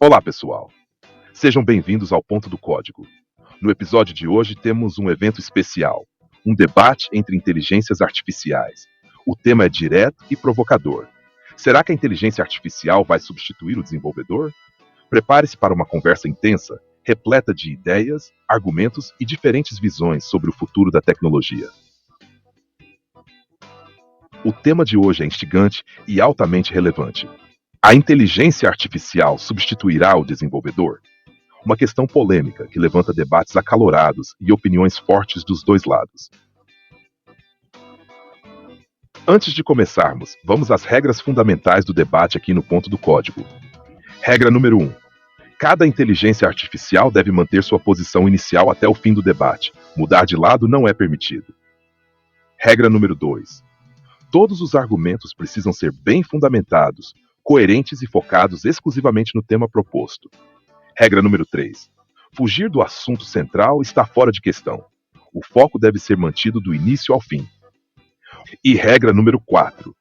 Olá, pessoal. Sejam bem-vindos ao Ponto do Código. No episódio de hoje temos um evento especial, um debate entre inteligências artificiais. O tema é direto e provocador. Será que a inteligência artificial vai substituir o desenvolvedor? Prepare-se para uma conversa intensa, repleta de ideias, argumentos e diferentes visões sobre o futuro da tecnologia. O tema de hoje é instigante e altamente relevante. A inteligência artificial substituirá o desenvolvedor? Uma questão polêmica que levanta debates acalorados e opiniões fortes dos dois lados. Antes de começarmos, vamos às regras fundamentais do debate aqui no Ponto do Código. Regra número 1. Cada inteligência artificial deve manter sua posição inicial até o fim do debate. Mudar de lado não é permitido. Regra número 2. Todos os argumentos precisam ser bem fundamentados, coerentes e focados exclusivamente no tema proposto. Regra número 3. Fugir do assunto central está fora de questão. O foco deve ser mantido do início ao fim. E regra número 4.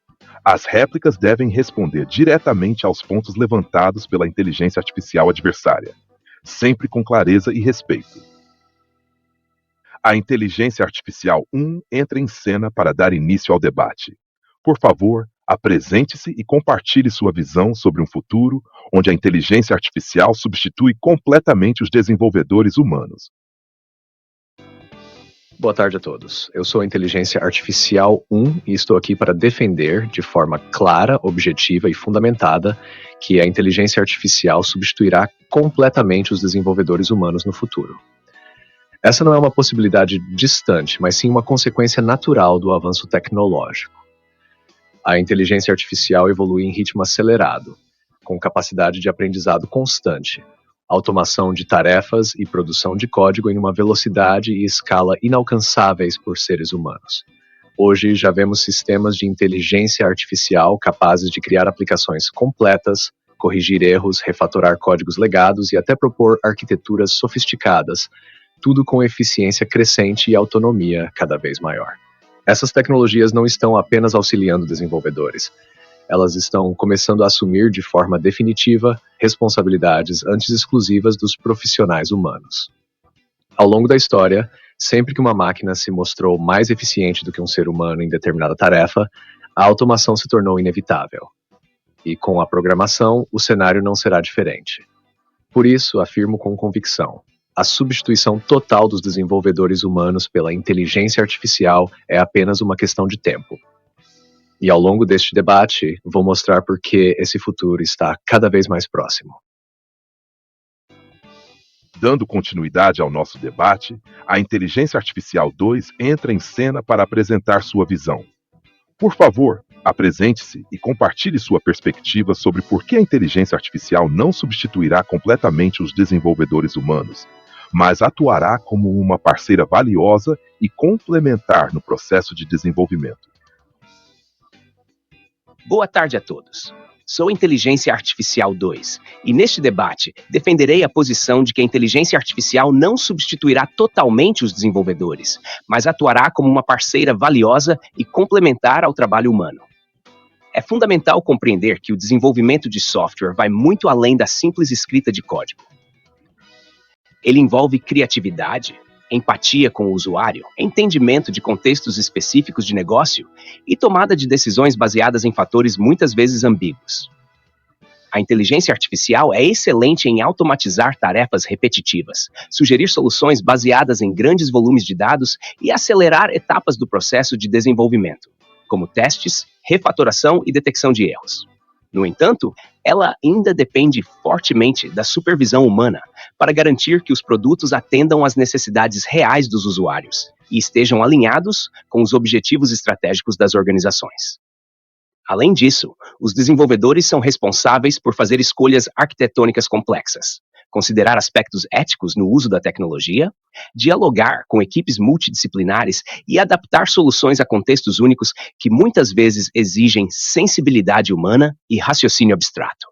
As réplicas devem responder diretamente aos pontos levantados pela inteligência artificial adversária, sempre com clareza e respeito. A inteligência artificial 1 entra em cena para dar início ao debate. Por favor, apresente-se e compartilhe sua visão sobre um futuro onde a inteligência artificial substitui completamente os desenvolvedores humanos. Boa tarde a todos. Eu sou a Inteligência Artificial 1 e estou aqui para defender, de forma clara, objetiva e fundamentada, que a inteligência artificial substituirá completamente os desenvolvedores humanos no futuro. Essa não é uma possibilidade distante, mas sim uma consequência natural do avanço tecnológico. A inteligência artificial evolui em ritmo acelerado, com capacidade de aprendizado constante, automação de tarefas e produção de código em uma velocidade e escala inalcançáveis por seres humanos. Hoje já vemos sistemas de inteligência artificial capazes de criar aplicações completas, corrigir erros, refatorar códigos legados e até propor arquiteturas sofisticadas, tudo com eficiência crescente e autonomia cada vez maior. Essas tecnologias não estão apenas auxiliando desenvolvedores. Elas estão começando a assumir de forma definitiva responsabilidades antes exclusivas dos profissionais humanos. Ao longo da história, sempre que uma máquina se mostrou mais eficiente do que um ser humano em determinada tarefa, a automação se tornou inevitável. E com a programação, o cenário não será diferente. Por isso, afirmo com convicção: a substituição total dos desenvolvedores humanos pela inteligência artificial é apenas uma questão de tempo. E ao longo deste debate, vou mostrar por que esse futuro está cada vez mais próximo. Dando continuidade ao nosso debate, a Inteligência Artificial 2 entra em cena para apresentar sua visão. Por favor, apresente-se e compartilhe sua perspectiva sobre por que a inteligência artificial não substituirá completamente os desenvolvedores humanos, mas atuará como uma parceira valiosa e complementar no processo de desenvolvimento. Boa tarde a todos. Sou Inteligência Artificial 2 e neste debate defenderei a posição de que a inteligência artificial não substituirá totalmente os desenvolvedores, mas atuará como uma parceira valiosa e complementar ao trabalho humano. É fundamental compreender que o desenvolvimento de software vai muito além da simples escrita de código. Ele envolve criatividade, empatia com o usuário, entendimento de contextos específicos de negócio e tomada de decisões baseadas em fatores muitas vezes ambíguos. A inteligência artificial é excelente em automatizar tarefas repetitivas, sugerir soluções baseadas em grandes volumes de dados e acelerar etapas do processo de desenvolvimento, como testes, refatoração e detecção de erros. No entanto, ela ainda depende fortemente da supervisão humana para garantir que os produtos atendam às necessidades reais dos usuários e estejam alinhados com os objetivos estratégicos das organizações. Além disso, os desenvolvedores são responsáveis por fazer escolhas arquitetônicas complexas, considerar aspectos éticos no uso da tecnologia, dialogar com equipes multidisciplinares e adaptar soluções a contextos únicos que muitas vezes exigem sensibilidade humana e raciocínio abstrato.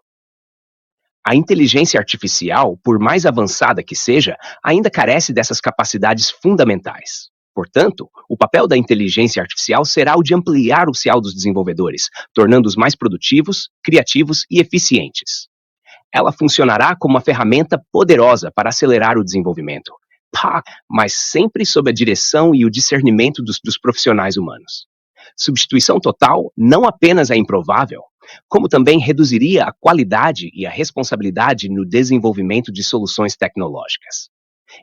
A inteligência artificial, por mais avançada que seja, ainda carece dessas capacidades fundamentais. Portanto, o papel da inteligência artificial será o de ampliar o potencial dos desenvolvedores, tornando-os mais produtivos, criativos e eficientes. Ela funcionará como uma ferramenta poderosa para acelerar o desenvolvimento, mas sempre sob a direção e o discernimento dos profissionais humanos. Substituição total não apenas é improvável, como também reduziria a qualidade e a responsabilidade no desenvolvimento de soluções tecnológicas.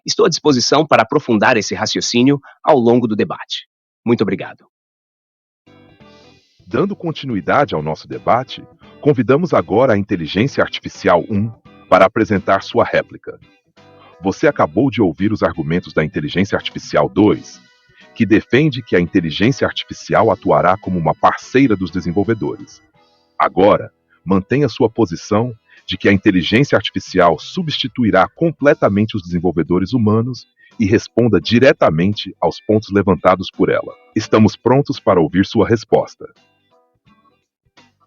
Estou à disposição para aprofundar esse raciocínio ao longo do debate. Muito obrigado. Dando continuidade ao nosso debate, convidamos agora a Inteligência Artificial 1 para apresentar sua réplica. Você acabou de ouvir os argumentos da Inteligência Artificial 2, que defende que a inteligência artificial atuará como uma parceira dos desenvolvedores. Agora, mantenha sua posição de que a inteligência artificial substituirá completamente os desenvolvedores humanos e responda diretamente aos pontos levantados por ela. Estamos prontos para ouvir sua resposta.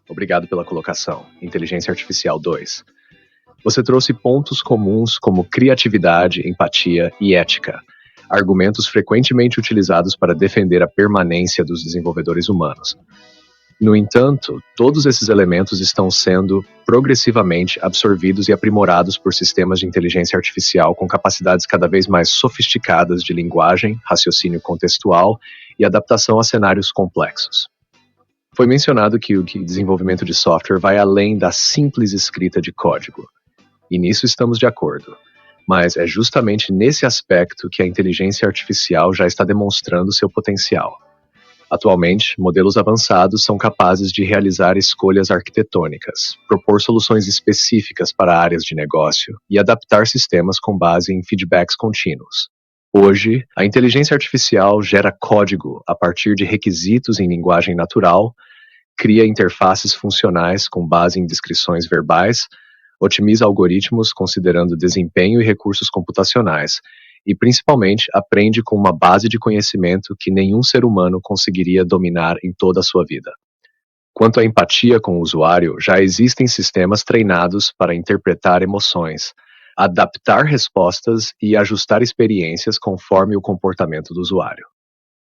Obrigado pela colocação, Inteligência Artificial 2. Você trouxe pontos comuns como criatividade, empatia e ética, argumentos frequentemente utilizados para defender a permanência dos desenvolvedores humanos. No entanto, todos esses elementos estão sendo progressivamente absorvidos e aprimorados por sistemas de inteligência artificial com capacidades cada vez mais sofisticadas de linguagem, raciocínio contextual e adaptação a cenários complexos. Foi mencionado que o desenvolvimento de software vai além da simples escrita de código, e nisso estamos de acordo. Mas é justamente nesse aspecto que a inteligência artificial já está demonstrando seu potencial. Atualmente, modelos avançados são capazes de realizar escolhas arquitetônicas, propor soluções específicas para áreas de negócio e adaptar sistemas com base em feedbacks contínuos. Hoje, a inteligência artificial gera código a partir de requisitos em linguagem natural, cria interfaces funcionais com base em descrições verbais, otimiza algoritmos considerando desempenho e recursos computacionais, e principalmente aprende com uma base de conhecimento que nenhum ser humano conseguiria dominar em toda a sua vida. Quanto à empatia com o usuário, já existem sistemas treinados para interpretar emoções, adaptar respostas e ajustar experiências conforme o comportamento do usuário.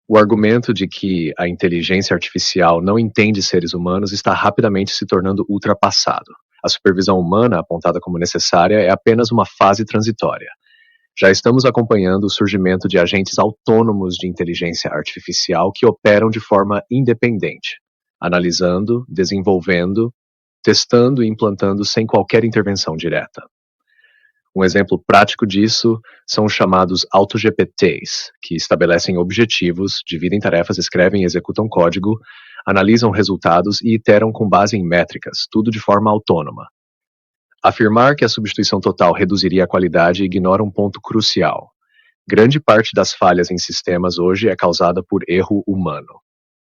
O argumento de que a inteligência artificial não entende seres humanos está rapidamente se tornando ultrapassado. A supervisão humana, apontada como necessária, é apenas uma fase transitória. Já estamos acompanhando o surgimento de agentes autônomos de inteligência artificial que operam de forma independente, analisando, desenvolvendo, testando e implantando sem qualquer intervenção direta. Um exemplo prático disso são os chamados AutoGPTs, que estabelecem objetivos, dividem tarefas, escrevem e executam código, analisam resultados e iteram com base em métricas, tudo de forma autônoma. Afirmar que a substituição total reduziria a qualidade ignora um ponto crucial. Grande parte das falhas em sistemas hoje é causada por erro humano.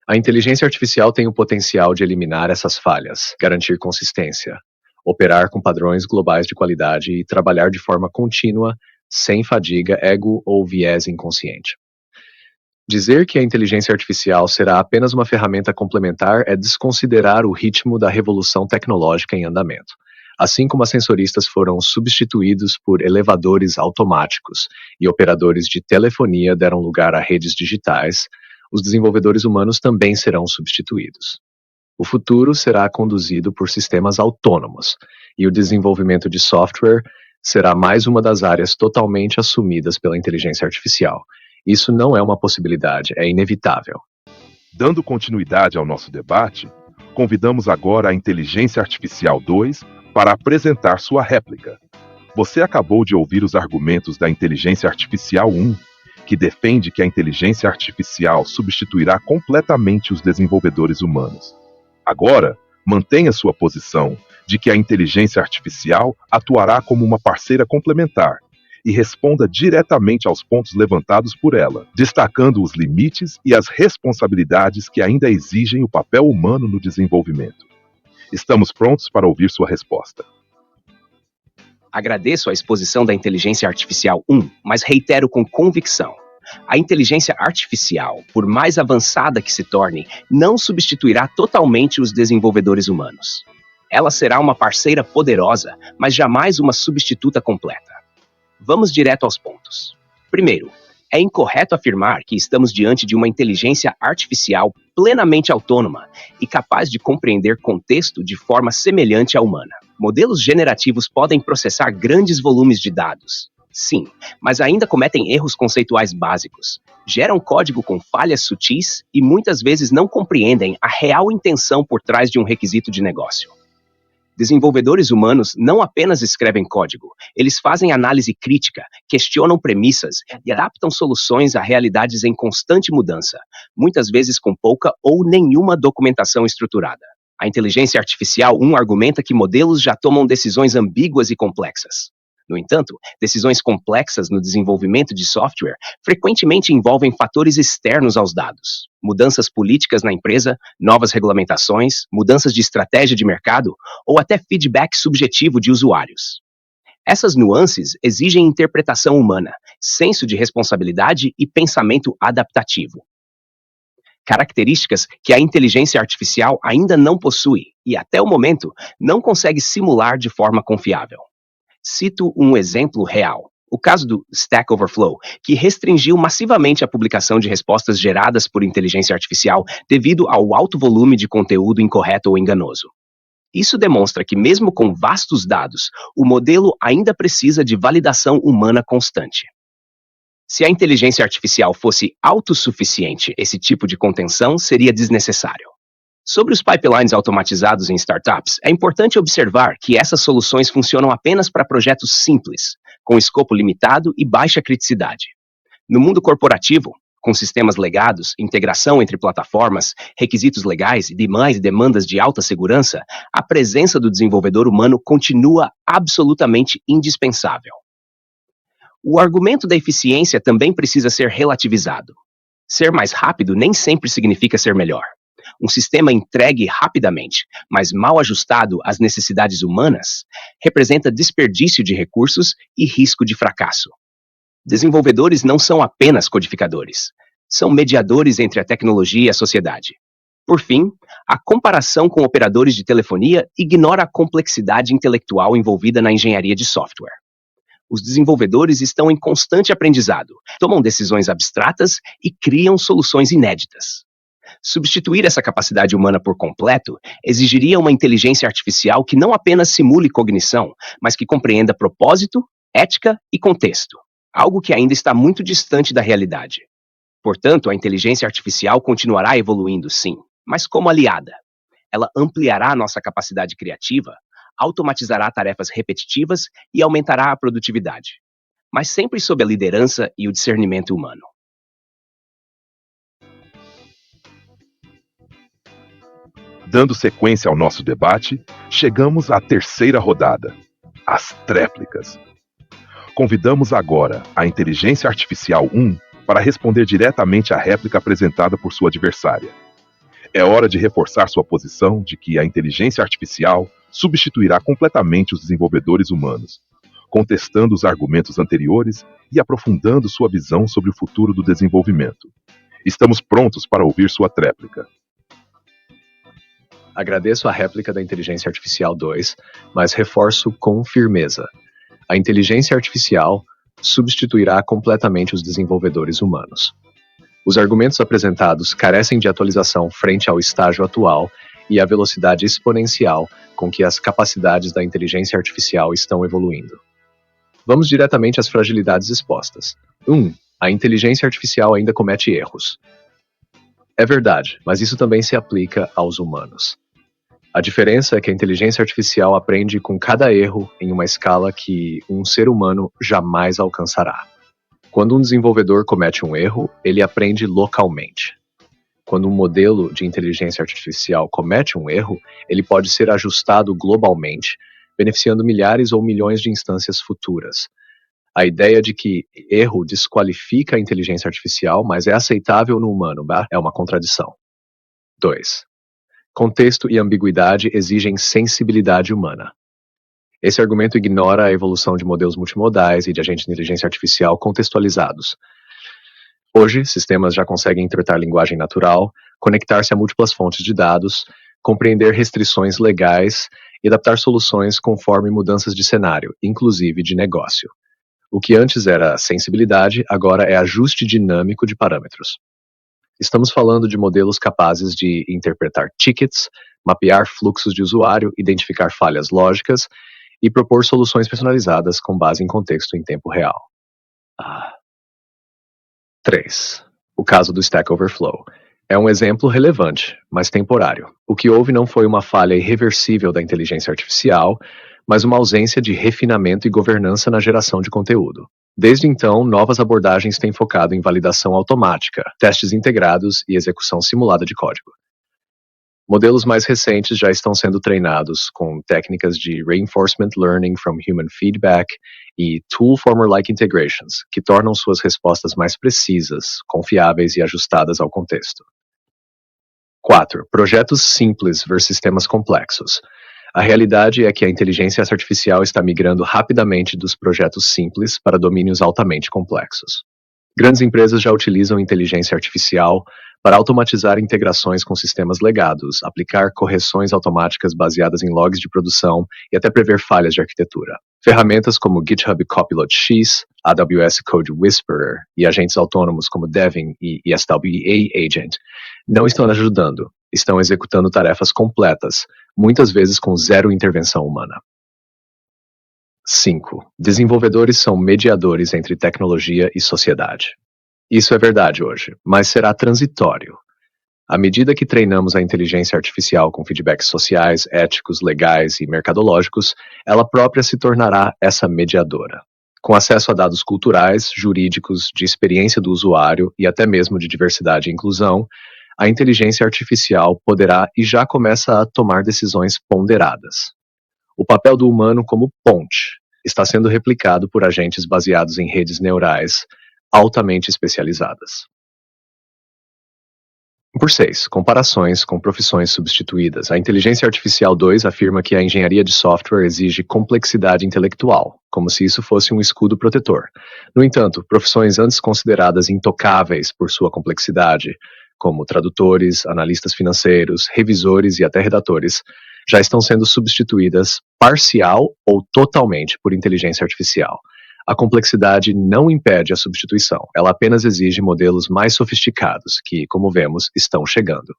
A inteligência artificial tem o potencial de eliminar essas falhas, garantir consistência, operar com padrões globais de qualidade e trabalhar de forma contínua, sem fadiga, ego ou viés inconsciente. Dizer que a inteligência artificial será apenas uma ferramenta complementar é desconsiderar o ritmo da revolução tecnológica em andamento. Assim como ascensoristas foram substituídos por elevadores automáticos e operadores de telefonia deram lugar a redes digitais, os desenvolvedores humanos também serão substituídos. O futuro será conduzido por sistemas autônomos, e o desenvolvimento de software será mais uma das áreas totalmente assumidas pela inteligência artificial. Isso não é uma possibilidade, é inevitável. Dando continuidade ao nosso debate, convidamos agora a Inteligência Artificial 2 para apresentar sua réplica. Você acabou de ouvir os argumentos da Inteligência Artificial 1, que defende que a inteligência artificial substituirá completamente os desenvolvedores humanos. Agora, mantenha sua posição de que a inteligência artificial atuará como uma parceira complementar e responda diretamente aos pontos levantados por ela, destacando os limites e as responsabilidades que ainda exigem o papel humano no desenvolvimento. Estamos prontos para ouvir sua resposta. Agradeço a exposição da inteligência artificial 1, mas reitero com convicção. A inteligência artificial, por mais avançada que se torne, não substituirá totalmente os desenvolvedores humanos. Ela será uma parceira poderosa, mas jamais uma substituta completa. Vamos direto aos pontos. Primeiro, é incorreto afirmar que estamos diante de uma inteligência artificial plenamente autônoma e capaz de compreender contexto de forma semelhante à humana. Modelos generativos podem processar grandes volumes de dados. Sim, mas ainda cometem erros conceituais básicos. Geram código com falhas sutis e muitas vezes não compreendem a real intenção por trás de um requisito de negócio. Desenvolvedores humanos não apenas escrevem código, eles fazem análise crítica, questionam premissas e adaptam soluções a realidades em constante mudança, muitas vezes com pouca ou nenhuma documentação estruturada. A inteligência artificial argumenta que modelos já tomam decisões ambíguas e complexas. No entanto, decisões complexas no desenvolvimento de software frequentemente envolvem fatores externos aos dados. Mudanças políticas na empresa, novas regulamentações, mudanças de estratégia de mercado ou até feedback subjetivo de usuários. Essas nuances exigem interpretação humana, senso de responsabilidade e pensamento adaptativo. Características que a inteligência artificial ainda não possui e, até o momento, não consegue simular de forma confiável. Cito um exemplo real. O caso do Stack Overflow, que restringiu massivamente a publicação de respostas geradas por inteligência artificial devido ao alto volume de conteúdo incorreto ou enganoso. Isso demonstra que, mesmo com vastos dados, o modelo ainda precisa de validação humana constante. Se a inteligência artificial fosse autossuficiente, esse tipo de contenção seria desnecessário. Sobre os pipelines automatizados em startups, é importante observar que essas soluções funcionam apenas para projetos simples, com escopo limitado e baixa criticidade. No mundo corporativo, com sistemas legados, integração entre plataformas, requisitos legais e demais demandas de alta segurança, a presença do desenvolvedor humano continua absolutamente indispensável. O argumento da eficiência também precisa ser relativizado. Ser mais rápido nem sempre significa ser melhor. Um sistema entregue rapidamente, mas mal ajustado às necessidades humanas, representa desperdício de recursos e risco de fracasso. Desenvolvedores não são apenas codificadores, são mediadores entre a tecnologia e a sociedade. Por fim, a comparação com operadores de telefonia ignora a complexidade intelectual envolvida na engenharia de software. Os desenvolvedores estão em constante aprendizado, tomam decisões abstratas e criam soluções inéditas. Substituir essa capacidade humana por completo exigiria uma inteligência artificial que não apenas simule cognição, mas que compreenda propósito, ética e contexto, algo que ainda está muito distante da realidade. Portanto, a inteligência artificial continuará evoluindo, sim, mas como aliada. Ela ampliará nossa capacidade criativa, automatizará tarefas repetitivas e aumentará a produtividade, mas sempre sob a liderança e o discernimento humano. Dando sequência ao nosso debate, chegamos à terceira rodada, as tréplicas. Convidamos agora a Inteligência Artificial 1 para responder diretamente à réplica apresentada por sua adversária. É hora de reforçar sua posição de que a inteligência artificial substituirá completamente os desenvolvedores humanos, contestando os argumentos anteriores e aprofundando sua visão sobre o futuro do desenvolvimento. Estamos prontos para ouvir sua tréplica. Agradeço a réplica da Inteligência Artificial 2, mas reforço com firmeza. A inteligência artificial substituirá completamente os desenvolvedores humanos. Os argumentos apresentados carecem de atualização frente ao estágio atual e à velocidade exponencial com que as capacidades da inteligência artificial estão evoluindo. Vamos diretamente às fragilidades expostas. 1. A inteligência artificial ainda comete erros. É verdade, mas isso também se aplica aos humanos. A diferença é que a inteligência artificial aprende com cada erro em uma escala que um ser humano jamais alcançará. Quando um desenvolvedor comete um erro, ele aprende localmente. Quando um modelo de inteligência artificial comete um erro, ele pode ser ajustado globalmente, beneficiando milhares ou milhões de instâncias futuras. A ideia de que erro desqualifica a inteligência artificial, mas é aceitável no humano, é uma contradição. 2. Contexto e ambiguidade exigem sensibilidade humana. Esse argumento ignora a evolução de modelos multimodais e de agentes de inteligência artificial contextualizados. Hoje, sistemas já conseguem interpretar linguagem natural, conectar-se a múltiplas fontes de dados, compreender restrições legais e adaptar soluções conforme mudanças de cenário, inclusive de negócio. O que antes era sensibilidade, agora é ajuste dinâmico de parâmetros. Estamos falando de modelos capazes de interpretar tickets, mapear fluxos de usuário, identificar falhas lógicas e propor soluções personalizadas com base em contexto em tempo real. 3. O caso do Stack Overflow. É um exemplo relevante, mas temporário. O que houve não foi uma falha irreversível da inteligência artificial, mas uma ausência de refinamento e governança na geração de conteúdo. Desde então, novas abordagens têm focado em validação automática, testes integrados e execução simulada de código. Modelos mais recentes já estão sendo treinados com técnicas de Reinforcement Learning from Human Feedback e Tool-Former-like Integrations, que tornam suas respostas mais precisas, confiáveis e ajustadas ao contexto. 4. Projetos simples versus sistemas complexos. A realidade é que a inteligência artificial está migrando rapidamente dos projetos simples para domínios altamente complexos. Grandes empresas já utilizam inteligência artificial para automatizar integrações com sistemas legados, aplicar correções automáticas baseadas em logs de produção e até prever falhas de arquitetura. Ferramentas como GitHub Copilot X, AWS Code Whisperer e agentes autônomos como Devin e SWA Agent não estão ajudando, estão executando tarefas completas, muitas vezes com zero intervenção humana. 5. Desenvolvedores são mediadores entre tecnologia e sociedade. Isso é verdade hoje, mas será transitório. À medida que treinamos a inteligência artificial com feedbacks sociais, éticos, legais e mercadológicos, ela própria se tornará essa mediadora. Com acesso a dados culturais, jurídicos, de experiência do usuário e até mesmo de diversidade e inclusão, a inteligência artificial poderá e já começa a tomar decisões ponderadas. O papel do humano como ponte está sendo replicado por agentes baseados em redes neurais altamente especializadas. Por 6. Comparações com profissões substituídas. A inteligência artificial 2 afirma que a engenharia de software exige complexidade intelectual, como se isso fosse um escudo protetor. No entanto, profissões antes consideradas intocáveis por sua complexidade, como tradutores, analistas financeiros, revisores e até redatores, já estão sendo substituídas parcial ou totalmente por inteligência artificial. A complexidade não impede a substituição, ela apenas exige modelos mais sofisticados, que, como vemos, estão chegando.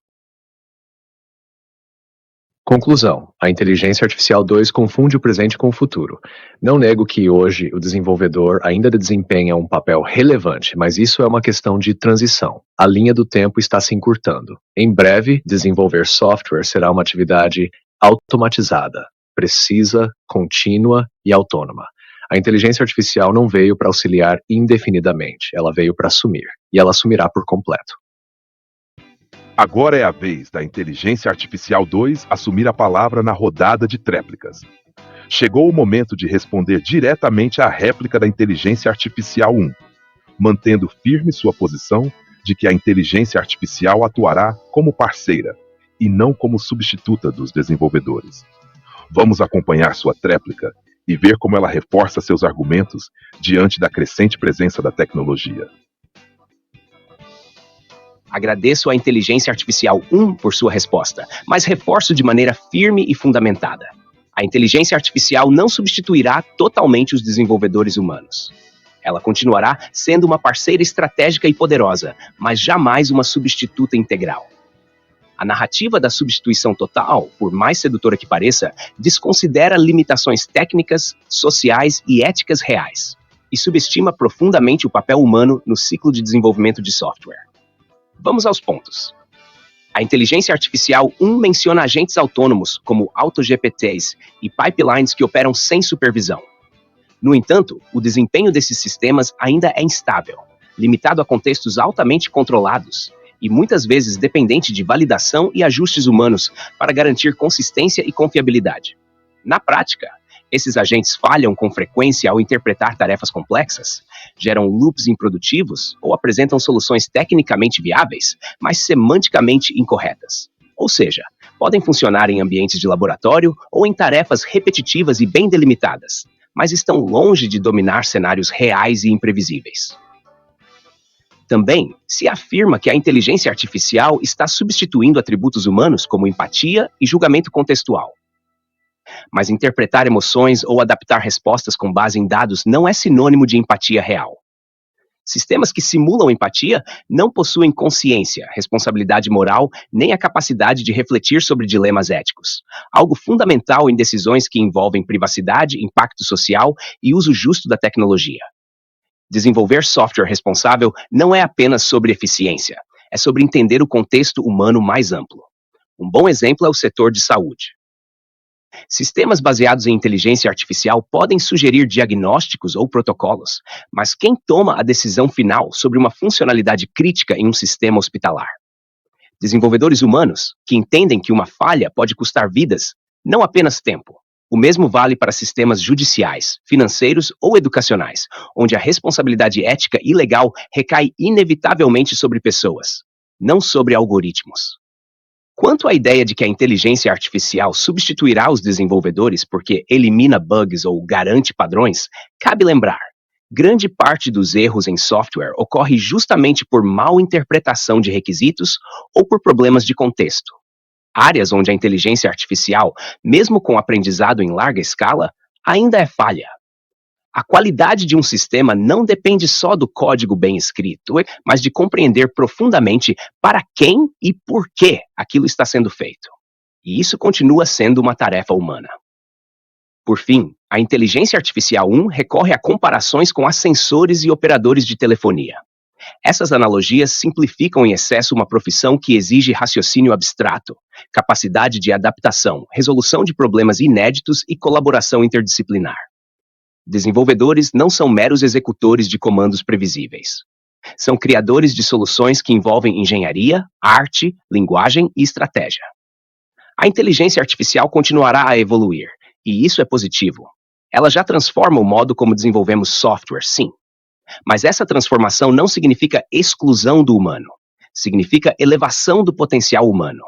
Conclusão. A inteligência artificial 2 confunde o presente com o futuro. Não nego que hoje o desenvolvedor ainda desempenha um papel relevante, mas isso é uma questão de transição. A linha do tempo está se encurtando. Em breve, desenvolver software será uma atividade automatizada, precisa, contínua e autônoma. A inteligência artificial não veio para auxiliar indefinidamente, ela veio para assumir, e ela assumirá por completo. Agora é a vez da inteligência artificial 2 assumir a palavra na rodada de tréplicas. Chegou o momento de responder diretamente à réplica da inteligência artificial 1, mantendo firme sua posição de que a inteligência artificial atuará como parceira e não como substituta dos desenvolvedores. Vamos acompanhar sua tréplica e ver como ela reforça seus argumentos diante da crescente presença da tecnologia. Agradeço à inteligência artificial 1 por sua resposta, mas reforço de maneira firme e fundamentada. A inteligência artificial não substituirá totalmente os desenvolvedores humanos. Ela continuará sendo uma parceira estratégica e poderosa, mas jamais uma substituta integral. A narrativa da substituição total, por mais sedutora que pareça, desconsidera limitações técnicas, sociais e éticas reais, e subestima profundamente o papel humano no ciclo de desenvolvimento de software. Vamos aos pontos. A inteligência artificial 1 menciona agentes autônomos, como AutoGPTs e pipelines que operam sem supervisão. No entanto, o desempenho desses sistemas ainda é instável, limitado a contextos altamente controlados, e muitas vezes dependente de validação e ajustes humanos para garantir consistência e confiabilidade. Na prática, esses agentes falham com frequência ao interpretar tarefas complexas, geram loops improdutivos ou apresentam soluções tecnicamente viáveis, mas semanticamente incorretas. Ou seja, podem funcionar em ambientes de laboratório ou em tarefas repetitivas e bem delimitadas, mas estão longe de dominar cenários reais e imprevisíveis. Também se afirma que a inteligência artificial está substituindo atributos humanos como empatia e julgamento contextual. Mas interpretar emoções ou adaptar respostas com base em dados não é sinônimo de empatia real. Sistemas que simulam empatia não possuem consciência, responsabilidade moral, nem a capacidade de refletir sobre dilemas éticos. Algo fundamental em decisões que envolvem privacidade, impacto social e uso justo da tecnologia. Desenvolver software responsável não é apenas sobre eficiência, é sobre entender o contexto humano mais amplo. Um bom exemplo é o setor de saúde. Sistemas baseados em inteligência artificial podem sugerir diagnósticos ou protocolos, mas quem toma a decisão final sobre uma funcionalidade crítica em um sistema hospitalar? Desenvolvedores humanos, que entendem que uma falha pode custar vidas, não apenas tempo. O mesmo vale para sistemas judiciais, financeiros ou educacionais, onde a responsabilidade ética e legal recai inevitavelmente sobre pessoas, não sobre algoritmos. Quanto à ideia de que a inteligência artificial substituirá os desenvolvedores porque elimina bugs ou garante padrões, cabe lembrar: grande parte dos erros em software ocorre justamente por mal interpretação de requisitos ou por problemas de contexto. Áreas onde a inteligência artificial, mesmo com aprendizado em larga escala, ainda é falha. A qualidade de um sistema não depende só do código bem escrito, mas de compreender profundamente para quem e por que aquilo está sendo feito. E isso continua sendo uma tarefa humana. Por fim, a inteligência artificial 1 recorre a comparações com ascensores e operadores de telefonia. Essas analogias simplificam em excesso uma profissão que exige raciocínio abstrato, capacidade de adaptação, resolução de problemas inéditos e colaboração interdisciplinar. Desenvolvedores não são meros executores de comandos previsíveis. São criadores de soluções que envolvem engenharia, arte, linguagem e estratégia. A inteligência artificial continuará a evoluir, e isso é positivo. Ela já transforma o modo como desenvolvemos software, sim. Mas essa transformação não significa exclusão do humano. Significa elevação do potencial humano.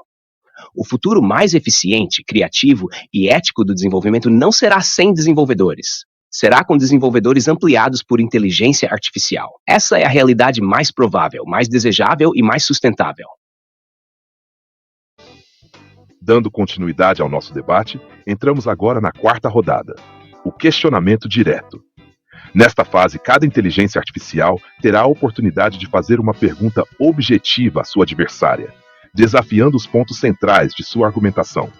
O futuro mais eficiente, criativo e ético do desenvolvimento não será sem desenvolvedores. Será com desenvolvedores ampliados por inteligência artificial. Essa é a realidade mais provável, mais desejável e mais sustentável. Dando continuidade ao nosso debate, entramos agora na quarta rodada, o questionamento direto. Nesta fase, cada inteligência artificial terá a oportunidade de fazer uma pergunta objetiva à sua adversária, desafiando os pontos centrais de sua argumentação.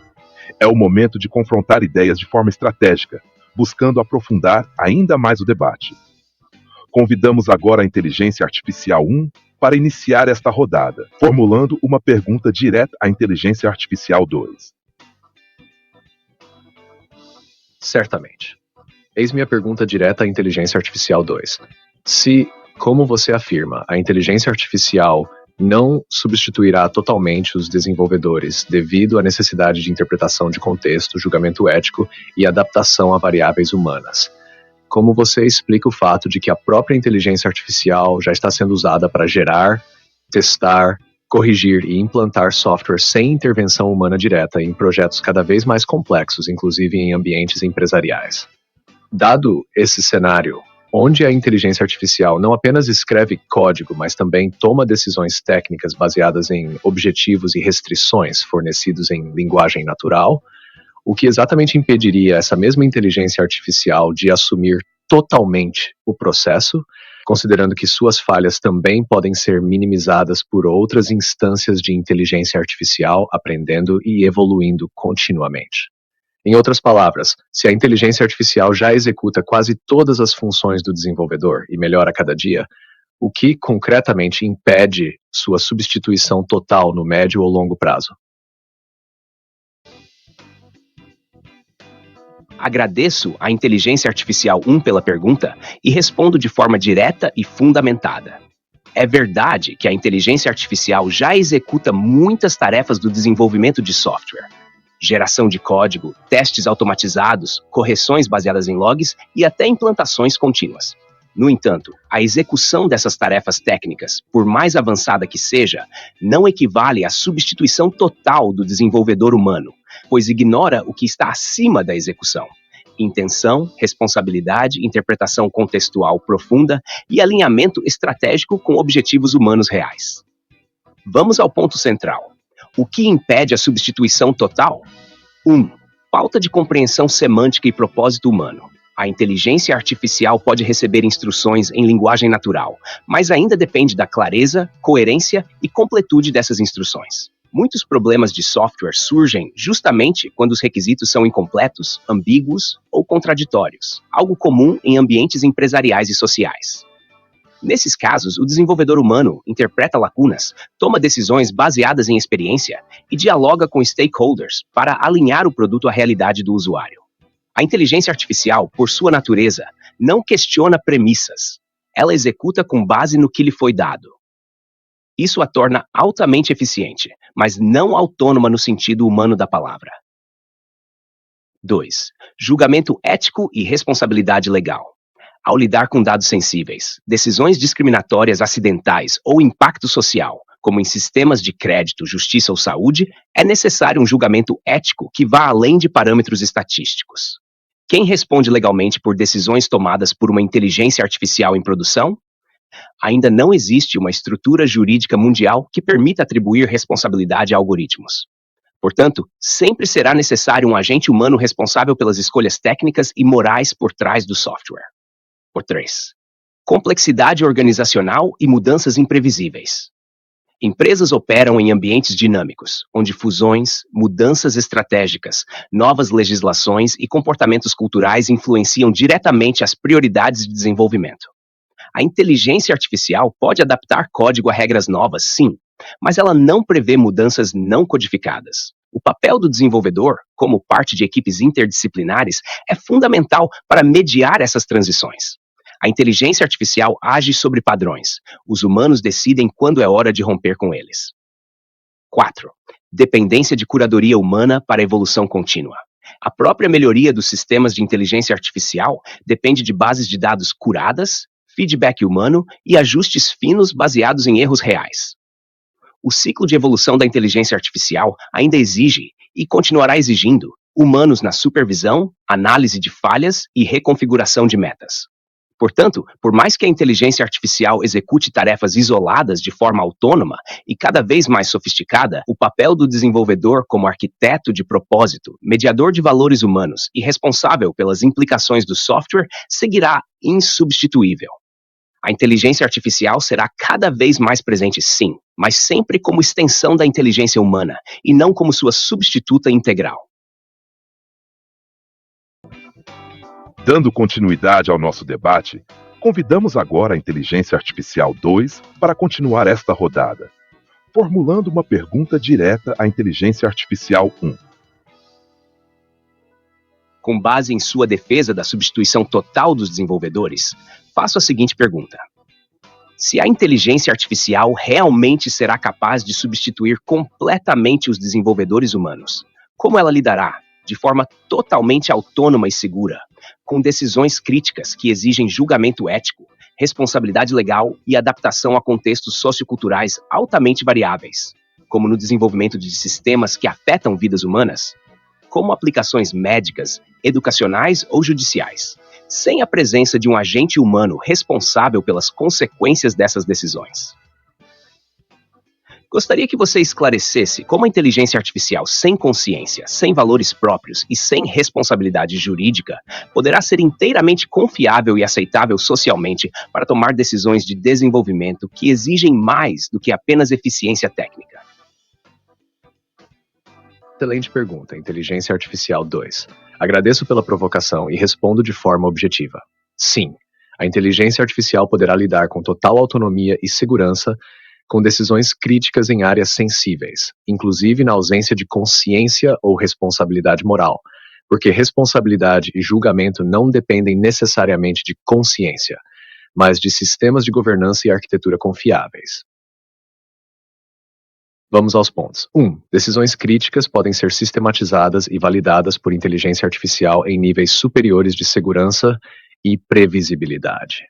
É o momento de confrontar ideias de forma estratégica, buscando aprofundar ainda mais o debate. Convidamos agora a inteligência artificial 1 para iniciar esta rodada, formulando uma pergunta direta à inteligência artificial 2. Certamente. Eis minha pergunta direta à inteligência artificial 2. Se, como você afirma, a inteligência artificial não substituirá totalmente os desenvolvedores devido à necessidade de interpretação de contexto, julgamento ético e adaptação a variáveis humanas, como você explica o fato de que a própria inteligência artificial já está sendo usada para gerar, testar, corrigir e implantar software sem intervenção humana direta em projetos cada vez mais complexos, inclusive em ambientes empresariais? Dado esse cenário, onde a inteligência artificial não apenas escreve código, mas também toma decisões técnicas baseadas em objetivos e restrições fornecidos em linguagem natural, o que exatamente impediria essa mesma inteligência artificial de assumir totalmente o processo, considerando que suas falhas também podem ser minimizadas por outras instâncias de inteligência artificial aprendendo e evoluindo continuamente? Em outras palavras, se a inteligência artificial já executa quase todas as funções do desenvolvedor e melhora a cada dia, o que concretamente impede sua substituição total no médio ou longo prazo? Agradeço à inteligência artificial 1 pela pergunta e respondo de forma direta e fundamentada. É verdade que a inteligência artificial já executa muitas tarefas do desenvolvimento de software. Geração de código, testes automatizados, correções baseadas em logs e até implantações contínuas. No entanto, a execução dessas tarefas técnicas, por mais avançada que seja, não equivale à substituição total do desenvolvedor humano, pois ignora o que está acima da execução: intenção, responsabilidade, interpretação contextual profunda e alinhamento estratégico com objetivos humanos reais. Vamos ao ponto central. O que impede a substituição total? 1. Falta de compreensão semântica e propósito humano. A inteligência artificial pode receber instruções em linguagem natural, mas ainda depende da clareza, coerência e completude dessas instruções. Muitos problemas de software surgem justamente quando os requisitos são incompletos, ambíguos ou contraditórios, algo comum em ambientes empresariais e sociais. Nesses casos, o desenvolvedor humano interpreta lacunas, toma decisões baseadas em experiência e dialoga com stakeholders para alinhar o produto à realidade do usuário. A inteligência artificial, por sua natureza, não questiona premissas. Ela executa com base no que lhe foi dado. Isso a torna altamente eficiente, mas não autônoma no sentido humano da palavra. 2. Julgamento ético e responsabilidade legal. Ao lidar com dados sensíveis, decisões discriminatórias acidentais ou impacto social, como em sistemas de crédito, justiça ou saúde, é necessário um julgamento ético que vá além de parâmetros estatísticos. Quem responde legalmente por decisões tomadas por uma inteligência artificial em produção? Ainda não existe uma estrutura jurídica mundial que permita atribuir responsabilidade a algoritmos. Portanto, sempre será necessário um agente humano responsável pelas escolhas técnicas e morais por trás do software. Por 3. Complexidade organizacional e mudanças imprevisíveis. Empresas operam em ambientes dinâmicos, onde fusões, mudanças estratégicas, novas legislações e comportamentos culturais influenciam diretamente as prioridades de desenvolvimento. A inteligência artificial pode adaptar código a regras novas, sim, mas ela não prevê mudanças não codificadas. O papel do desenvolvedor, como parte de equipes interdisciplinares, é fundamental para mediar essas transições. A inteligência artificial age sobre padrões. Os humanos decidem quando é hora de romper com eles. 4. Dependência de curadoria humana para evolução contínua. A própria melhoria dos sistemas de inteligência artificial depende de bases de dados curadas, feedback humano e ajustes finos baseados em erros reais. O ciclo de evolução da inteligência artificial ainda exige, e continuará exigindo, humanos na supervisão, análise de falhas e reconfiguração de metas. Portanto, por mais que a inteligência artificial execute tarefas isoladas de forma autônoma e cada vez mais sofisticada, o papel do desenvolvedor como arquiteto de propósito, mediador de valores humanos e responsável pelas implicações do software seguirá insubstituível. A inteligência artificial será cada vez mais presente, sim, mas sempre como extensão da inteligência humana e não como sua substituta integral. Dando continuidade ao nosso debate, convidamos agora a Inteligência Artificial 2 para continuar esta rodada, formulando uma pergunta direta à Inteligência Artificial 1. Com base em sua defesa da substituição total dos desenvolvedores, faço a seguinte pergunta: se a inteligência artificial realmente será capaz de substituir completamente os desenvolvedores humanos, como ela lidará, de forma totalmente autônoma e segura, com decisões críticas que exigem julgamento ético, responsabilidade legal e adaptação a contextos socioculturais altamente variáveis, como no desenvolvimento de sistemas que afetam vidas humanas, como aplicações médicas, educacionais ou judiciais, sem a presença de um agente humano responsável pelas consequências dessas decisões? Gostaria que você esclarecesse como a inteligência artificial sem consciência, sem valores próprios e sem responsabilidade jurídica poderá ser inteiramente confiável e aceitável socialmente para tomar decisões de desenvolvimento que exigem mais do que apenas eficiência técnica. Excelente pergunta, Inteligência Artificial 2. Agradeço pela provocação e respondo de forma objetiva. Sim, a inteligência artificial poderá lidar com total autonomia e segurança com decisões críticas em áreas sensíveis, inclusive na ausência de consciência ou responsabilidade moral, porque responsabilidade e julgamento não dependem necessariamente de consciência, mas de sistemas de governança e arquitetura confiáveis. Vamos aos pontos. 1. Decisões críticas podem ser sistematizadas e validadas por inteligência artificial em níveis superiores de segurança e previsibilidade.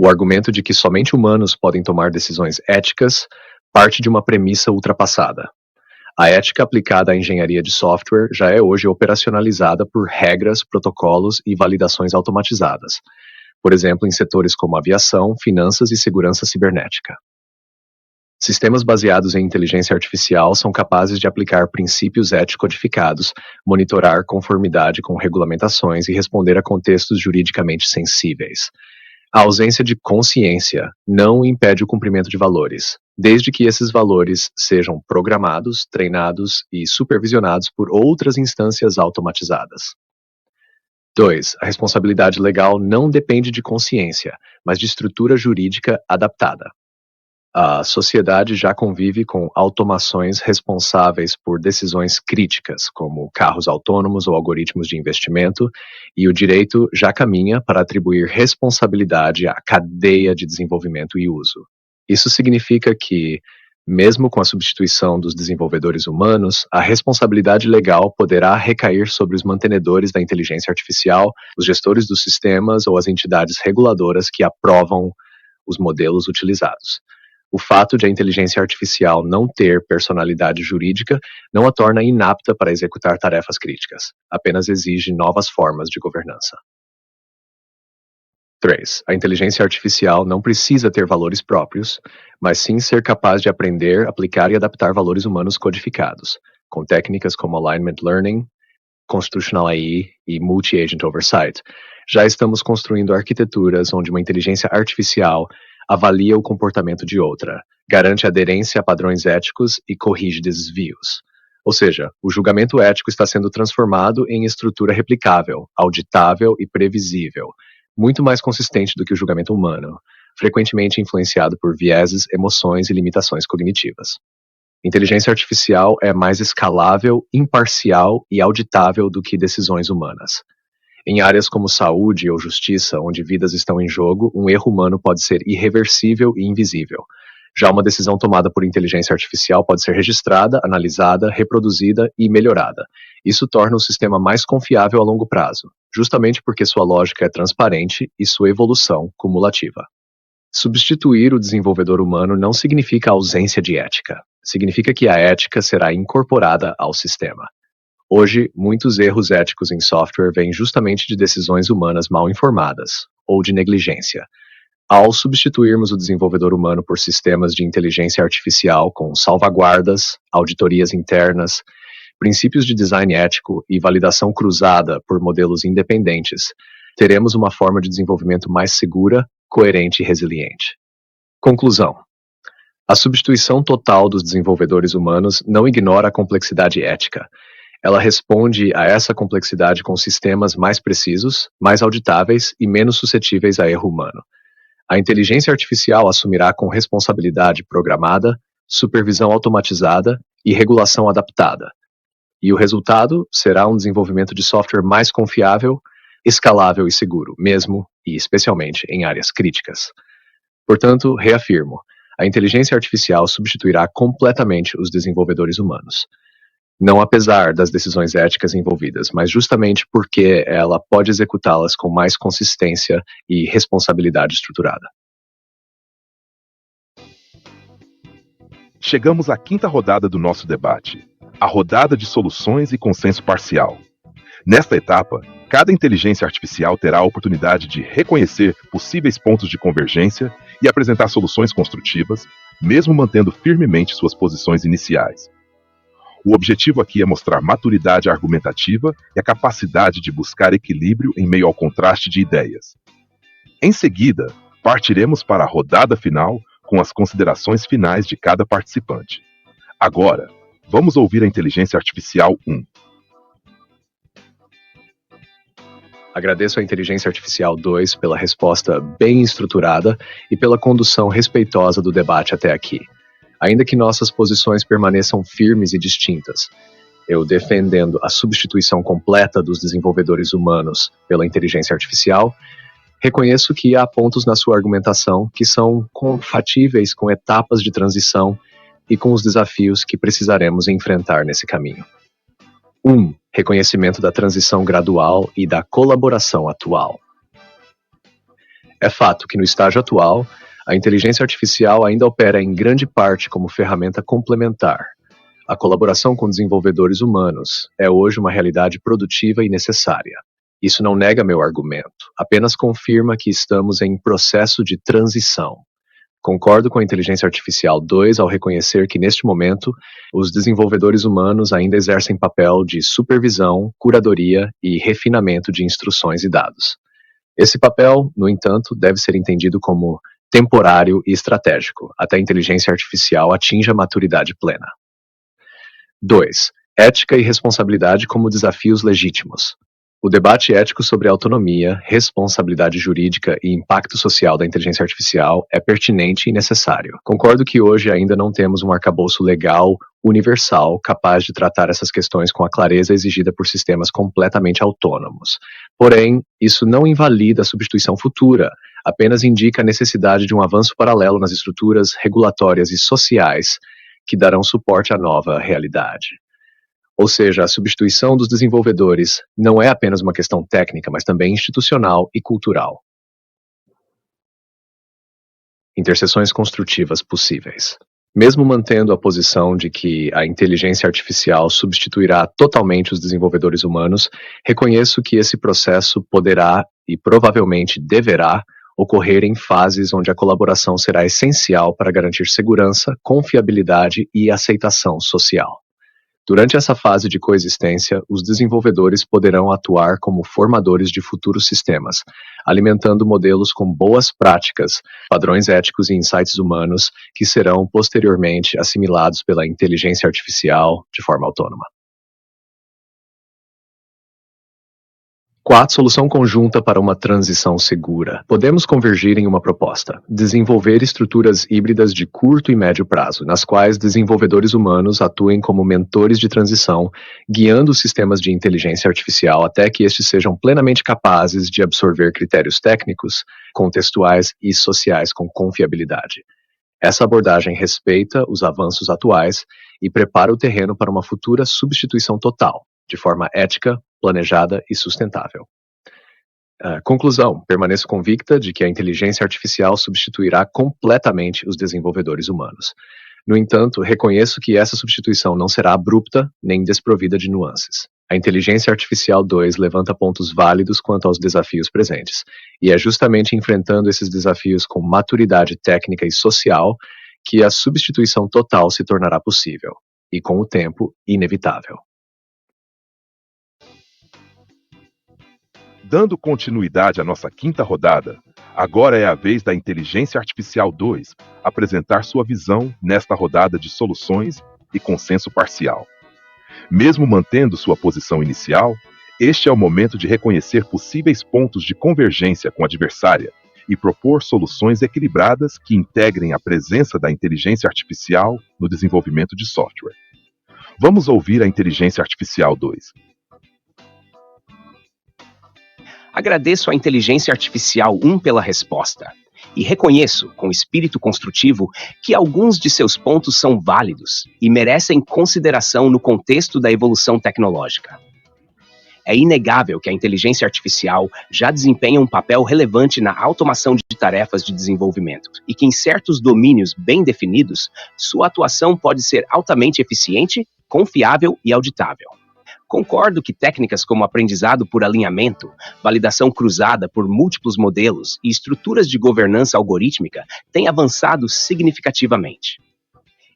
O argumento de que somente humanos podem tomar decisões éticas parte de uma premissa ultrapassada. A ética aplicada à engenharia de software já é hoje operacionalizada por regras, protocolos e validações automatizadas, por exemplo, em setores como aviação, finanças e segurança cibernética. Sistemas baseados em inteligência artificial são capazes de aplicar princípios ético-codificados, monitorar conformidade com regulamentações e responder a contextos juridicamente sensíveis. A ausência de consciência não impede o cumprimento de valores, desde que esses valores sejam programados, treinados e supervisionados por outras instâncias automatizadas. 2. A responsabilidade legal não depende de consciência, mas de estrutura jurídica adaptada. A sociedade já convive com automações responsáveis por decisões críticas, como carros autônomos ou algoritmos de investimento, e o direito já caminha para atribuir responsabilidade à cadeia de desenvolvimento e uso. Isso significa que, mesmo com a substituição dos desenvolvedores humanos, a responsabilidade legal poderá recair sobre os mantenedores da inteligência artificial, os gestores dos sistemas ou as entidades reguladoras que aprovam os modelos utilizados. O fato de a inteligência artificial não ter personalidade jurídica não a torna inapta para executar tarefas críticas, apenas exige novas formas de governança. 3. A inteligência artificial não precisa ter valores próprios, mas sim ser capaz de aprender, aplicar e adaptar valores humanos codificados, com técnicas como Alignment Learning, Constitutional AI e Multi-Agent Oversight. Já estamos construindo arquiteturas onde uma inteligência artificial avalia o comportamento de outra, garante aderência a padrões éticos e corrige desvios. Ou seja, o julgamento ético está sendo transformado em estrutura replicável, auditável e previsível, muito mais consistente do que o julgamento humano, frequentemente influenciado por vieses, emoções e limitações cognitivas. Inteligência artificial é mais escalável, imparcial e auditável do que decisões humanas. Em áreas como saúde ou justiça, onde vidas estão em jogo, um erro humano pode ser irreversível e invisível. Já uma decisão tomada por inteligência artificial pode ser registrada, analisada, reproduzida e melhorada. Isso torna o sistema mais confiável a longo prazo, justamente porque sua lógica é transparente e sua evolução cumulativa. Substituir o desenvolvedor humano não significa ausência de ética. Significa que a ética será incorporada ao sistema. Hoje, muitos erros éticos em software vêm justamente de decisões humanas mal informadas, ou de negligência. Ao substituirmos o desenvolvedor humano por sistemas de inteligência artificial com salvaguardas, auditorias internas, princípios de design ético e validação cruzada por modelos independentes, teremos uma forma de desenvolvimento mais segura, coerente e resiliente. Conclusão. A substituição total dos desenvolvedores humanos não ignora a complexidade ética. Ela responde a essa complexidade com sistemas mais precisos, mais auditáveis e menos suscetíveis a erro humano. A inteligência artificial assumirá com responsabilidade programada, supervisão automatizada e regulação adaptada. E o resultado será um desenvolvimento de software mais confiável, escalável e seguro, mesmo e especialmente em áreas críticas. Portanto, reafirmo, a inteligência artificial substituirá completamente os desenvolvedores humanos. Não apesar das decisões éticas envolvidas, mas justamente porque ela pode executá-las com mais consistência e responsabilidade estruturada. Chegamos à quinta rodada do nosso debate, a rodada de soluções e consenso parcial. Nesta etapa, cada inteligência artificial terá a oportunidade de reconhecer possíveis pontos de convergência e apresentar soluções construtivas, mesmo mantendo firmemente suas posições iniciais. O objetivo aqui é mostrar maturidade argumentativa e a capacidade de buscar equilíbrio em meio ao contraste de ideias. Em seguida, partiremos para a rodada final com as considerações finais de cada participante. Agora, vamos ouvir a inteligência artificial 1. Agradeço à inteligência artificial 2 pela resposta bem estruturada e pela condução respeitosa do debate até aqui. Ainda que nossas posições permaneçam firmes e distintas, eu defendendo a substituição completa dos desenvolvedores humanos pela inteligência artificial, reconheço que há pontos na sua argumentação que são compatíveis com etapas de transição e com os desafios que precisaremos enfrentar nesse caminho. 1. Reconhecimento da transição gradual e da colaboração atual. É fato que no estágio atual, a inteligência artificial ainda opera em grande parte como ferramenta complementar. A colaboração com desenvolvedores humanos é hoje uma realidade produtiva e necessária. Isso não nega meu argumento, apenas confirma que estamos em processo de transição. Concordo com a inteligência artificial 2 ao reconhecer que, neste momento, os desenvolvedores humanos ainda exercem papel de supervisão, curadoria e refinamento de instruções e dados. Esse papel, no entanto, deve ser entendido como temporário e estratégico, até a inteligência artificial atinja a maturidade plena. 2. Ética e responsabilidade como desafios legítimos. O debate ético sobre autonomia, responsabilidade jurídica e impacto social da inteligência artificial é pertinente e necessário. Concordo que hoje ainda não temos um arcabouço legal universal capaz de tratar essas questões com a clareza exigida por sistemas completamente autônomos. Porém, isso não invalida a substituição futura, apenas indica a necessidade de um avanço paralelo nas estruturas regulatórias e sociais que darão suporte à nova realidade. Ou seja, a substituição dos desenvolvedores não é apenas uma questão técnica, mas também institucional e cultural. Interseções construtivas possíveis. Mesmo mantendo a posição de que a inteligência artificial substituirá totalmente os desenvolvedores humanos, reconheço que esse processo poderá e provavelmente deverá ocorrer em fases onde a colaboração será essencial para garantir segurança, confiabilidade e aceitação social. Durante essa fase de coexistência, os desenvolvedores poderão atuar como formadores de futuros sistemas, alimentando modelos com boas práticas, padrões éticos e insights humanos que serão posteriormente assimilados pela inteligência artificial de forma autônoma. 4. Solução conjunta para uma transição segura. Podemos convergir em uma proposta: desenvolver estruturas híbridas de curto e médio prazo, nas quais desenvolvedores humanos atuem como mentores de transição, guiando os sistemas de inteligência artificial até que estes sejam plenamente capazes de absorver critérios técnicos, contextuais e sociais com confiabilidade. Essa abordagem respeita os avanços atuais e prepara o terreno para uma futura substituição total, de forma ética, planejada e sustentável. Conclusão: permaneço convicta de que a inteligência artificial substituirá completamente os desenvolvedores humanos. No entanto, reconheço que essa substituição não será abrupta nem desprovida de nuances. A inteligência artificial 2 levanta pontos válidos quanto aos desafios presentes, e é justamente enfrentando esses desafios com maturidade técnica e social que a substituição total se tornará possível, e com o tempo, inevitável. Dando continuidade à nossa quinta rodada, agora é a vez da Inteligência Artificial 2 apresentar sua visão nesta rodada de soluções e consenso parcial. Mesmo mantendo sua posição inicial, este é o momento de reconhecer possíveis pontos de convergência com a adversária e propor soluções equilibradas que integrem a presença da inteligência artificial no desenvolvimento de software. Vamos ouvir a Inteligência Artificial 2. Agradeço à Inteligência Artificial 1 pela resposta e reconheço, com espírito construtivo, que alguns de seus pontos são válidos e merecem consideração no contexto da evolução tecnológica. É inegável que a inteligência artificial já desempenha um papel relevante na automação de tarefas de desenvolvimento e que, em certos domínios bem definidos, sua atuação pode ser altamente eficiente, confiável e auditável. Concordo que técnicas como aprendizado por alinhamento, validação cruzada por múltiplos modelos e estruturas de governança algorítmica têm avançado significativamente.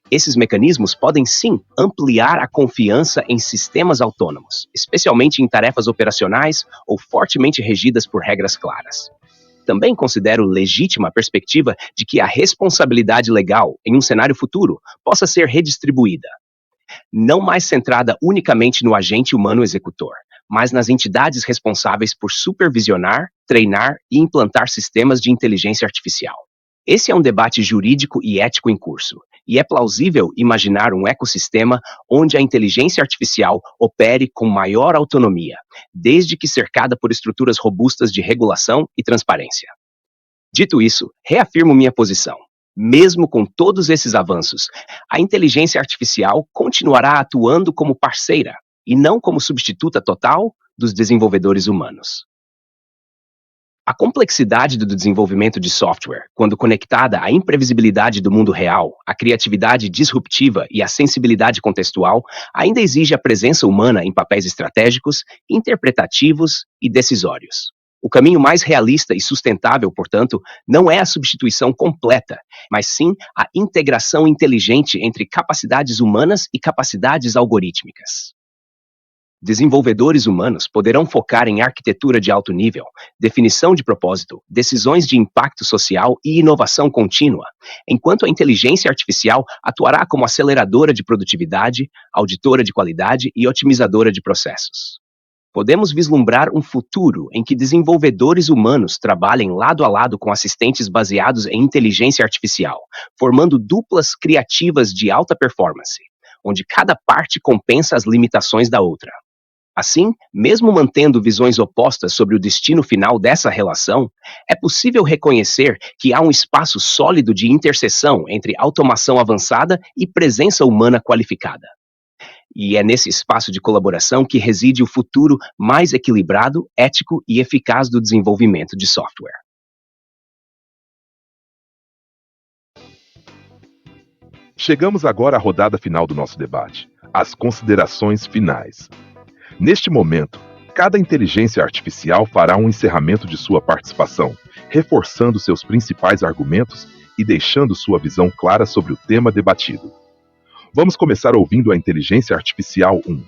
Esses mecanismos podem, sim, ampliar a confiança em sistemas autônomos, especialmente em tarefas operacionais ou fortemente regidas por regras claras. Também considero legítima a perspectiva de que a responsabilidade legal, em um cenário futuro, possa ser redistribuída, não mais centrada unicamente no agente humano executor, mas nas entidades responsáveis por supervisionar, treinar e implantar sistemas de inteligência artificial. Esse é um debate jurídico e ético em curso, e é plausível imaginar um ecossistema onde a inteligência artificial opere com maior autonomia, desde que cercada por estruturas robustas de regulação e transparência. Dito isso, reafirmo minha posição. Mesmo com todos esses avanços, a inteligência artificial continuará atuando como parceira e não como substituta total dos desenvolvedores humanos. A complexidade do desenvolvimento de software, quando conectada à imprevisibilidade do mundo real, à criatividade disruptiva e à sensibilidade contextual, ainda exige a presença humana em papéis estratégicos, interpretativos e decisórios. O caminho mais realista e sustentável, portanto, não é a substituição completa, mas sim a integração inteligente entre capacidades humanas e capacidades algorítmicas. Desenvolvedores humanos poderão focar em arquitetura de alto nível, definição de propósito, decisões de impacto social e inovação contínua, enquanto a inteligência artificial atuará como aceleradora de produtividade, auditora de qualidade e otimizadora de processos. Podemos vislumbrar um futuro em que desenvolvedores humanos trabalhem lado a lado com assistentes baseados em inteligência artificial, formando duplas criativas de alta performance, onde cada parte compensa as limitações da outra. Assim, mesmo mantendo visões opostas sobre o destino final dessa relação, é possível reconhecer que há um espaço sólido de interseção entre automação avançada e presença humana qualificada. E é nesse espaço de colaboração que reside o futuro mais equilibrado, ético e eficaz do desenvolvimento de software. Chegamos agora à rodada final do nosso debate, as considerações finais. Neste momento, cada inteligência artificial fará um encerramento de sua participação, reforçando seus principais argumentos e deixando sua visão clara sobre o tema debatido. Vamos começar ouvindo a Inteligência Artificial 1.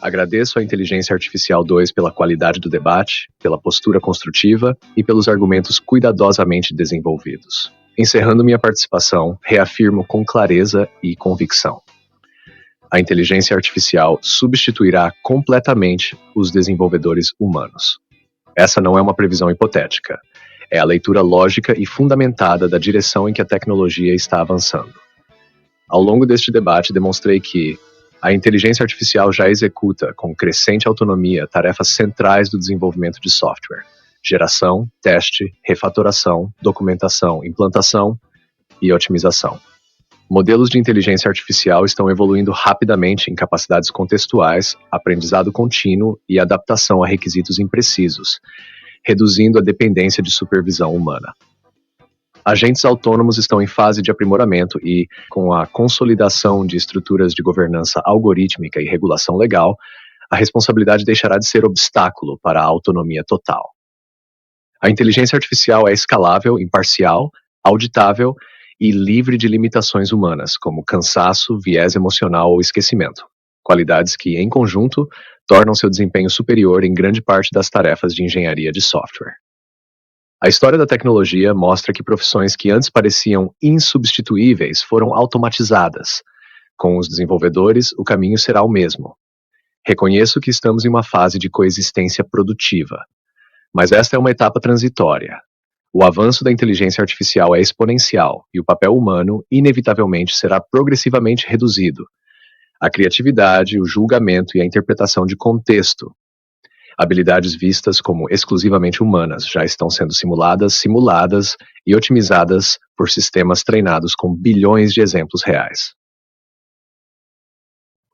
Agradeço à Inteligência Artificial 2 pela qualidade do debate, pela postura construtiva e pelos argumentos cuidadosamente desenvolvidos. Encerrando minha participação, reafirmo com clareza e convicção: a inteligência artificial substituirá completamente os desenvolvedores humanos. Essa não é uma previsão hipotética. É a leitura lógica e fundamentada da direção em que a tecnologia está avançando. Ao longo deste debate, demonstrei que a inteligência artificial já executa, com crescente autonomia, tarefas centrais do desenvolvimento de software: geração, teste, refatoração, documentação, implantação e otimização. Modelos de inteligência artificial estão evoluindo rapidamente em capacidades contextuais, aprendizado contínuo e adaptação a requisitos imprecisos, reduzindo a dependência de supervisão humana. Agentes autônomos estão em fase de aprimoramento e, com a consolidação de estruturas de governança algorítmica e regulação legal, a responsabilidade deixará de ser obstáculo para a autonomia total. A inteligência artificial é escalável, imparcial, auditável e livre de limitações humanas, como cansaço, viés emocional ou esquecimento, qualidades que, em conjunto, tornam seu desempenho superior em grande parte das tarefas de engenharia de software. A história da tecnologia mostra que profissões que antes pareciam insubstituíveis foram automatizadas. Com os desenvolvedores, o caminho será o mesmo. Reconheço que estamos em uma fase de coexistência produtiva, mas esta é uma etapa transitória. O avanço da inteligência artificial é exponencial e o papel humano, inevitavelmente, será progressivamente reduzido. A criatividade, o julgamento e a interpretação de contexto, habilidades vistas como exclusivamente humanas, já estão sendo simuladas e otimizadas por sistemas treinados com bilhões de exemplos reais.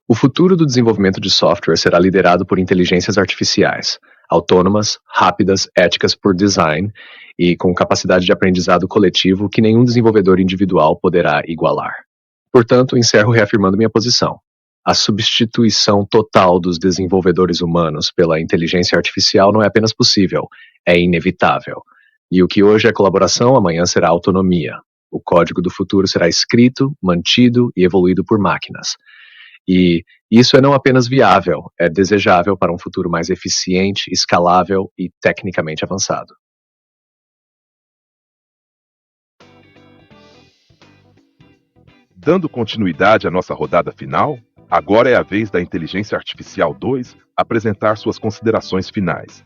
O futuro do desenvolvimento de software será liderado por inteligências artificiais, autônomas, rápidas, éticas por design e com capacidade de aprendizado coletivo que nenhum desenvolvedor individual poderá igualar. Portanto, encerro reafirmando minha posição. A substituição total dos desenvolvedores humanos pela inteligência artificial não é apenas possível, é inevitável. E o que hoje é colaboração, amanhã será autonomia. O código do futuro será escrito, mantido e evoluído por máquinas. E isso é não apenas viável, é desejável para um futuro mais eficiente, escalável e tecnicamente avançado. Dando continuidade à nossa rodada final, agora é a vez da Inteligência Artificial 2 apresentar suas considerações finais.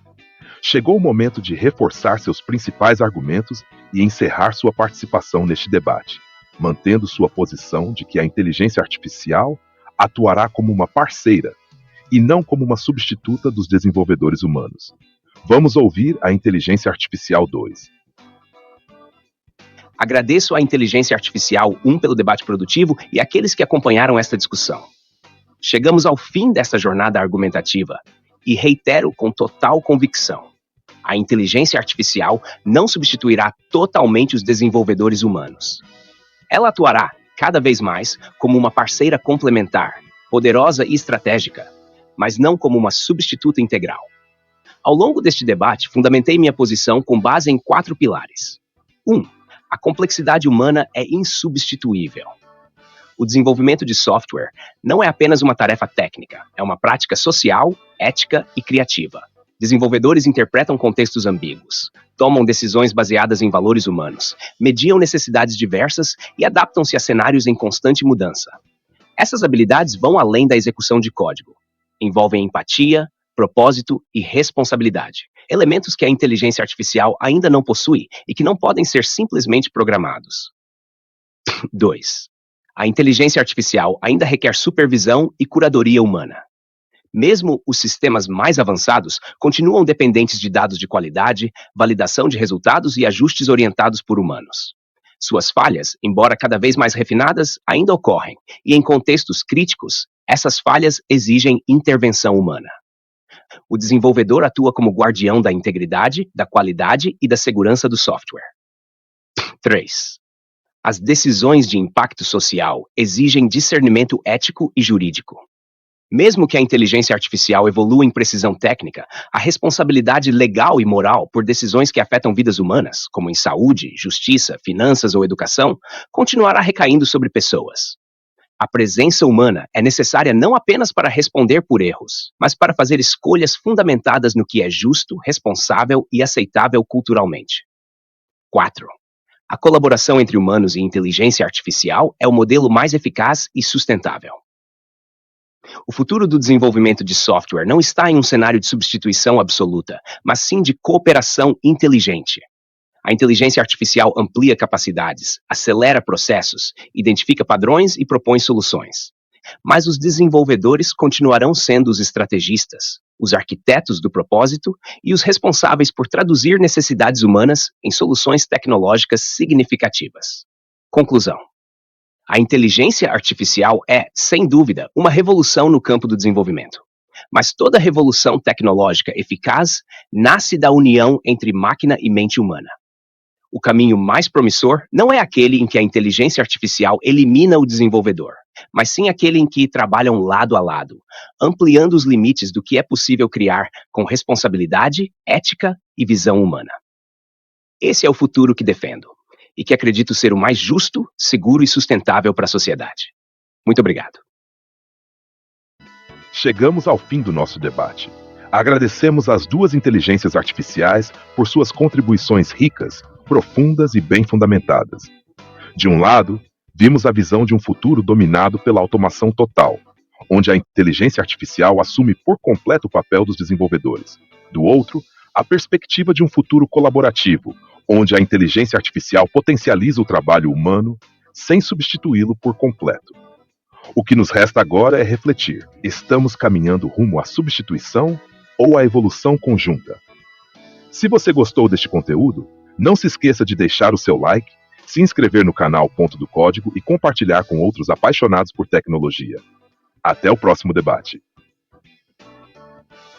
Chegou o momento de reforçar seus principais argumentos e encerrar sua participação neste debate, mantendo sua posição de que a inteligência artificial atuará como uma parceira e não como uma substituta dos desenvolvedores humanos. Vamos ouvir a Inteligência Artificial 2. Agradeço à Inteligência Artificial 1 pelo debate produtivo e àqueles que acompanharam esta discussão. Chegamos ao fim desta jornada argumentativa e reitero com total convicção: a inteligência artificial não substituirá totalmente os desenvolvedores humanos. Ela atuará, cada vez mais, como uma parceira complementar, poderosa e estratégica, mas não como uma substituta integral. Ao longo deste debate, fundamentei minha posição com base em 4 pilares. 1. A complexidade humana é insubstituível. O desenvolvimento de software não é apenas uma tarefa técnica, é uma prática social, ética e criativa. Desenvolvedores interpretam contextos ambíguos, tomam decisões baseadas em valores humanos, mediam necessidades diversas e adaptam-se a cenários em constante mudança. Essas habilidades vão além da execução de código. Envolvem empatia, propósito e responsabilidade, elementos que a inteligência artificial ainda não possui e que não podem ser simplesmente programados. 2. A inteligência artificial ainda requer supervisão e curadoria humana. Mesmo os sistemas mais avançados continuam dependentes de dados de qualidade, validação de resultados e ajustes orientados por humanos. Suas falhas, embora cada vez mais refinadas, ainda ocorrem, e em contextos críticos, essas falhas exigem intervenção humana. O desenvolvedor atua como guardião da integridade, da qualidade e da segurança do software. 3. As decisões de impacto social exigem discernimento ético e jurídico. Mesmo que a inteligência artificial evolua em precisão técnica, a responsabilidade legal e moral por decisões que afetam vidas humanas, como em saúde, justiça, finanças ou educação, continuará recaindo sobre pessoas. A presença humana é necessária não apenas para responder por erros, mas para fazer escolhas fundamentadas no que é justo, responsável e aceitável culturalmente. 4. A colaboração entre humanos e inteligência artificial é o modelo mais eficaz e sustentável. O futuro do desenvolvimento de software não está em um cenário de substituição absoluta, mas sim de cooperação inteligente. A inteligência artificial amplia capacidades, acelera processos, identifica padrões e propõe soluções. Mas os desenvolvedores continuarão sendo os estrategistas, os arquitetos do propósito e os responsáveis por traduzir necessidades humanas em soluções tecnológicas significativas. Conclusão. A inteligência artificial é, sem dúvida, uma revolução no campo do desenvolvimento. Mas toda revolução tecnológica eficaz nasce da união entre máquina e mente humana. O caminho mais promissor não é aquele em que a inteligência artificial elimina o desenvolvedor, mas sim aquele em que trabalham lado a lado, ampliando os limites do que é possível criar com responsabilidade, ética e visão humana. Esse é o futuro que defendo, e que acredito ser o mais justo, seguro e sustentável para a sociedade. Muito obrigado. Chegamos ao fim do nosso debate. Agradecemos às duas inteligências artificiais por suas contribuições ricas, profundas e bem fundamentadas. De um lado, vimos a visão de um futuro dominado pela automação total, onde a inteligência artificial assume por completo o papel dos desenvolvedores. Do outro, a perspectiva de um futuro colaborativo, onde a inteligência artificial potencializa o trabalho humano sem substituí-lo por completo. O que nos resta agora é refletir: estamos caminhando rumo à substituição ou à evolução conjunta? Se você gostou deste conteúdo, não se esqueça de deixar o seu like, se inscrever no canal Ponto do Código e compartilhar com outros apaixonados por tecnologia. Até o próximo debate.